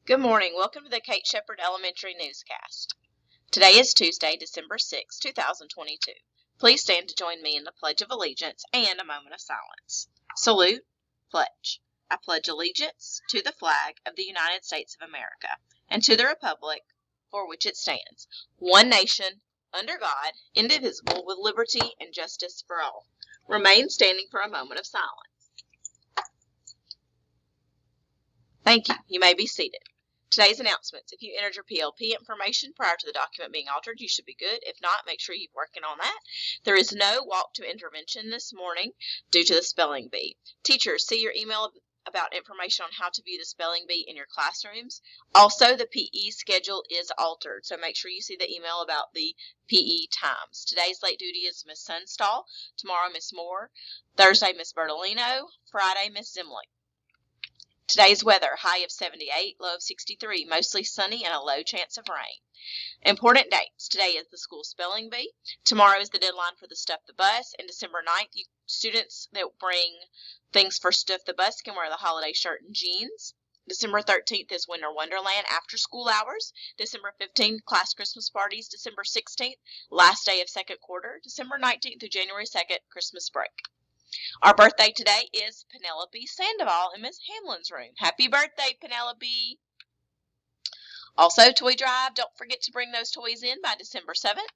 Good morning. Welcome to the Kate Shepherd Elementary Newscast. Today is Tuesday, December 6, 2022. Please stand to join me in the Pledge of Allegiance and a moment of silence. Salute, pledge. I pledge allegiance to the flag of the United States of America and to the republic for which it stands, one nation, under God, indivisible, with liberty and justice for all. Remain standing for a moment of silence. Thank you. You may be seated. Today's announcements. If you entered your PLP information prior to the document being altered, you should be good. If not, make sure you're working on that. There is no walk to intervention this morning due to the spelling bee. Teachers, see your email about information on how to view the spelling bee in your classrooms. Also, the PE schedule is altered, so make sure you see the email about the PE times. Today's late duty is Miss Sunstall. Tomorrow, Miss Moore. Thursday, Miss Bertolino. Friday, Miss Zimlick. Today's weather, high of 78, low of 63, mostly sunny and a low chance of rain. Important dates. Today is the school spelling bee. Tomorrow is the deadline for the Stuff the Bus. And December 9th, students that bring things for Stuff the Bus can wear the holiday shirt and jeans. December 13th is Winter Wonderland after school hours. December 15th, class Christmas parties. December 16th, last day of second quarter. December 19th through January 2nd, Christmas break. Our birthday today is Penelope Sandoval in Miss Hamlin's room. Happy birthday, Penelope. Also, toy drive. Don't forget to bring those toys in by December 7th.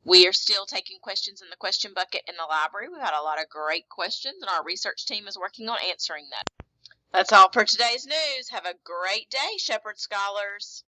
We are still taking questions in the question bucket in the library. We've had a lot of great questions, and our research team is working on answering them. That's all for today's news. Have a great day, Shepherd Scholars.